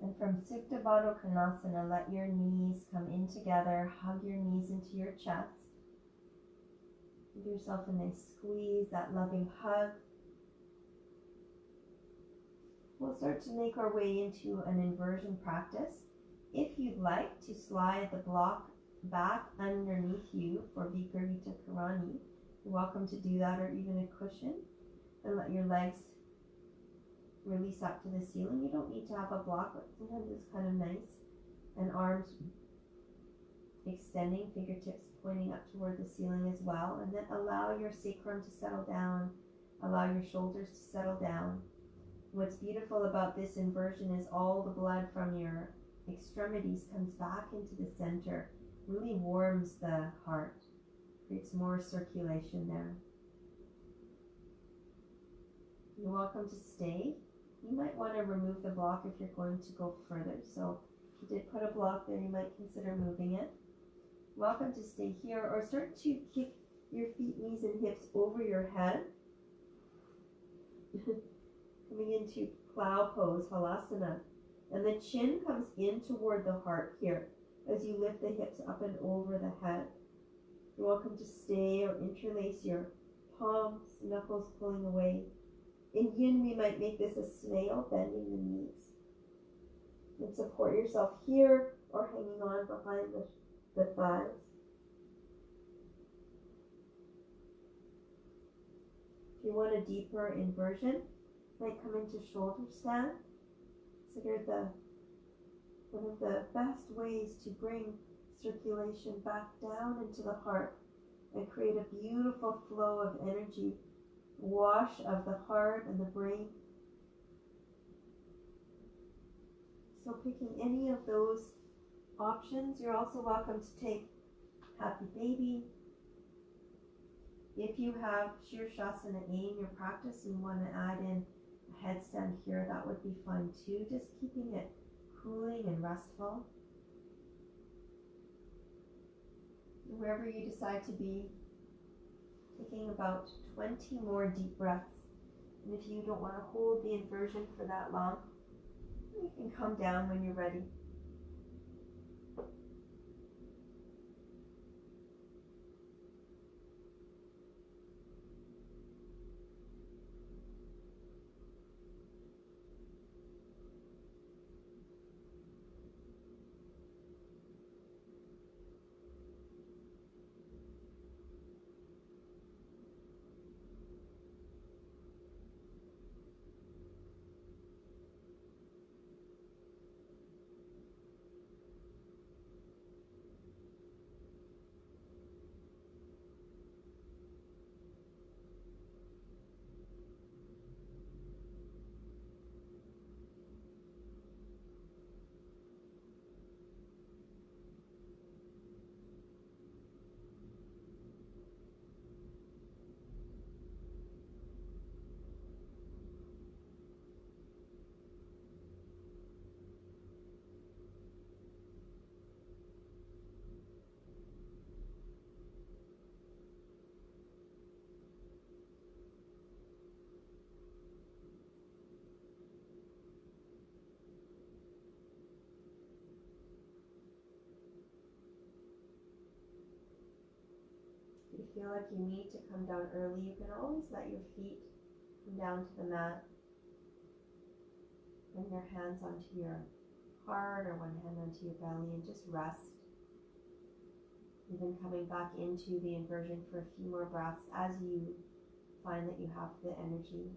Speaker 1: And from Supta Baddha Konasana, let your knees come in together. Hug your knees into your chest. Give yourself a nice squeeze, that loving hug. We'll start to make our way into an inversion practice. If you'd like to slide the block back underneath you for Viparita Karani, you're welcome to do that, or even a cushion. And let your legs release up to the ceiling. You don't need to have a block, but sometimes it's kind of nice. And arms extending, fingertips pointing up toward the ceiling as well. And then allow your sacrum to settle down. Allow your shoulders to settle down. What's beautiful about this inversion is all the blood from your extremities comes back into the center, really warms the heart, creates more circulation there. You're welcome to stay. You might want to remove the block if you're going to go further. So if you did put a block there, you might consider moving it. Welcome to stay here, or start to kick your feet, knees, and hips over your head. Coming into plow pose, halasana. And the chin comes in toward the heart here as you lift the hips up and over the head. You're welcome to stay or interlace your palms, knuckles pulling away. In yin, we might make this a snail, bending the knees. And support yourself here or hanging on behind the thighs. If you want a deeper inversion, might come into shoulder stand. Consider one of the best ways to bring circulation back down into the heart and create a beautiful flow of energy, wash of the heart and the brain. So picking any of those options, you're also welcome to take Happy Baby. If you have Shirshasana A in your practice and want to add in a headstand here, that would be fun too. Just keeping it cooling and restful. Wherever you decide to be, taking about 20 more deep breaths. And if you don't want to hold the inversion for that long, you can come down when you're ready.
Speaker 2: If you feel like you need to come down early, you can always let your feet come down to the mat. Bring your hands onto your heart or one hand onto your belly and just rest. Even coming back into the inversion for a few more breaths as you find that you have the energy.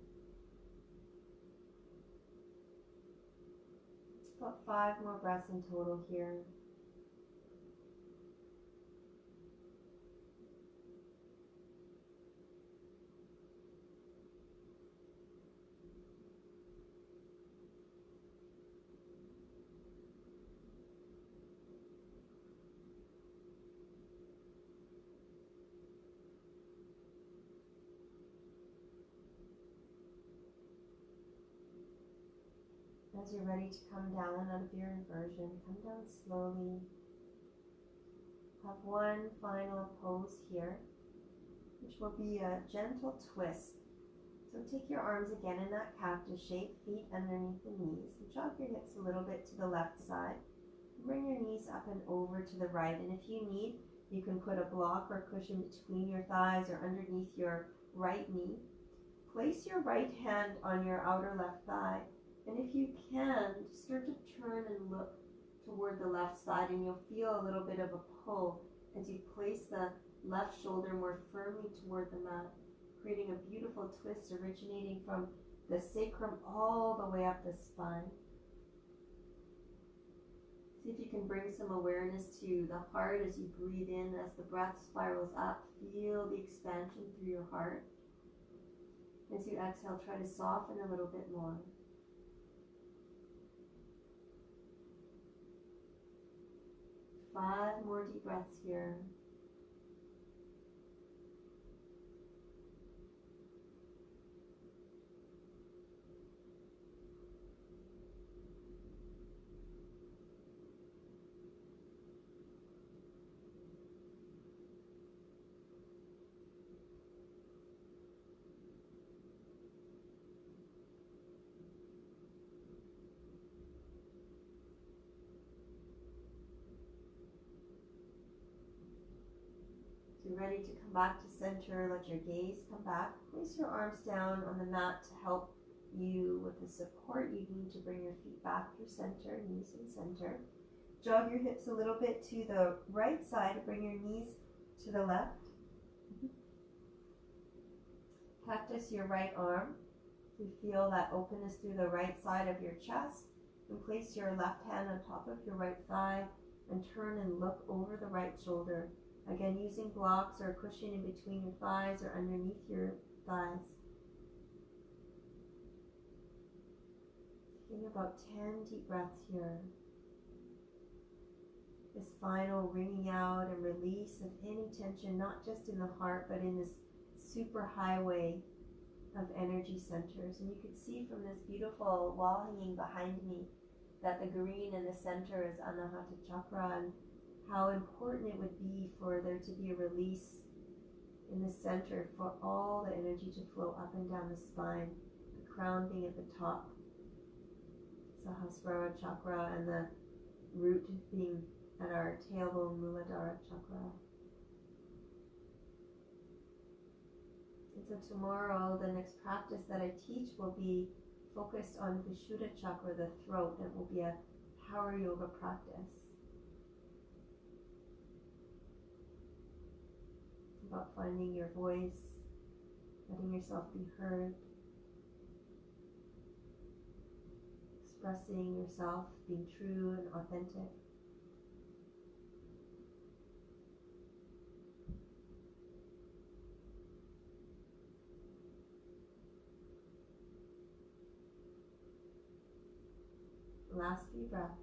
Speaker 2: About 5 more breaths in total here. As you're ready to come down out of your inversion, come down slowly. Have one final pose here, which will be a gentle twist. So take your arms again in that cactus shape, feet underneath the knees, and jog your hips a little bit to the left side. Bring your knees up and over to the right, and if you need, you can put a block or cushion between your thighs or underneath your right knee. Place your right hand on your outer left thigh. And if you can, start to turn and look toward the left side, and you'll feel a little bit of a pull as you place the left shoulder more firmly toward the mat, creating a beautiful twist originating from the sacrum all the way up the spine. See if you can bring some awareness to the heart as you breathe in, as the breath spirals up. Feel the expansion through your heart. As you exhale, try to soften a little bit more. 5 more deep breaths here. You're ready to come back to center. Let your gaze come back. Place your arms down on the mat to help you with the support you need to bring your feet back through center, knees in center. Jog your hips a little bit to the right side. Bring your knees to the left. Cactus your right arm. You feel that openness through the right side of your chest. And place your left hand on top of your right thigh and turn and look over the right shoulder. Again, using blocks or a cushion in between your thighs or underneath your thighs. Taking about 10 deep breaths here. This final wringing out and release of any tension, not just in the heart, but in this super highway of energy centers. And you can see from this beautiful wall hanging behind me that the green in the center is Anahata Chakra, and how important it would be for there to be a release in the center for all the energy to flow up and down the spine, the crown being at the top, Sahasrara Chakra, and the root being at our tailbone, Muladhara Chakra. And so tomorrow, the next practice that I teach will be focused on Vishuddha Chakra, the throat, and it will be a power yoga practice. About finding your voice, letting yourself be heard, expressing yourself, being true and authentic. Last few breaths.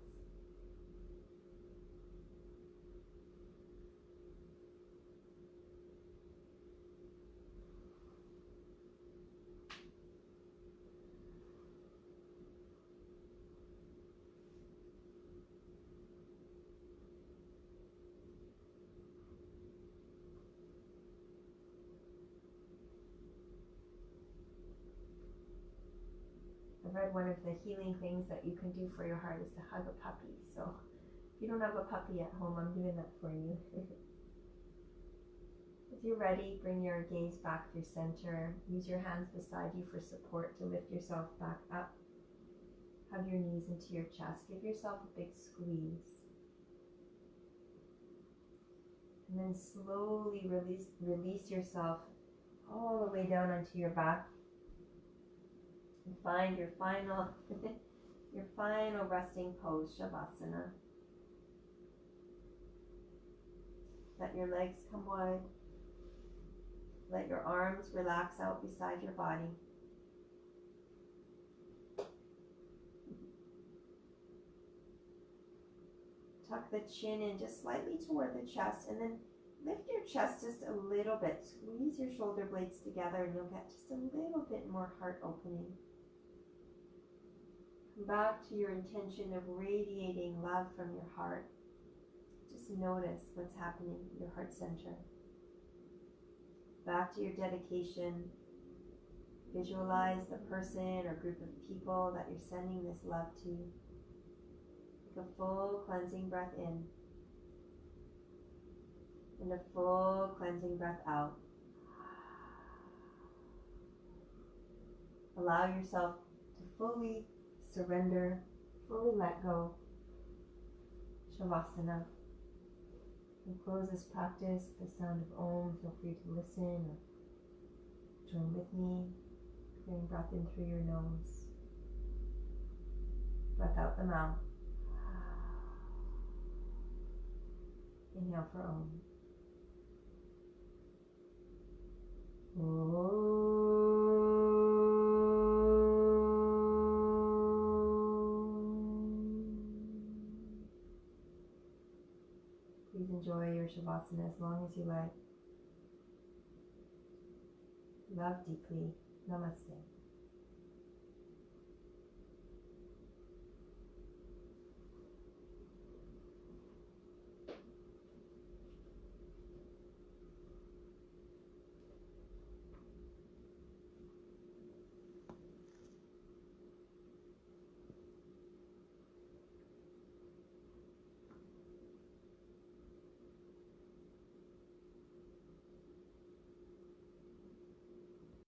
Speaker 2: I read one of the healing things that you can do for your heart is to hug a puppy. So if you don't have a puppy at home, I'm doing that for you.
Speaker 1: If you're ready, bring your gaze back through center. Use your hands beside you for support to lift yourself back up. Hug your knees into your chest. Give yourself a big squeeze. And then slowly release yourself all the way down onto your back. And find your final resting pose, Shavasana. Let your legs come wide. Let your arms relax out beside your body. Tuck the chin in just slightly toward the chest, and then lift your chest just a little bit. Squeeze your shoulder blades together and you'll get just a little bit more heart opening. Come back to your intention of radiating love from your heart. Just notice what's happening in your heart center. Back to your dedication. Visualize the person or group of people that you're sending this love to. Take a full cleansing breath in and a full cleansing breath out. Allow yourself to fully surrender, fully let go. Shavasana. And close this practice with the sound of Om. Feel free to listen or join with me. Clearing breath in through your nose. Breath out the mouth. Inhale for Om. Please enjoy your Shavasana as long as you like. Love deeply. Namaste.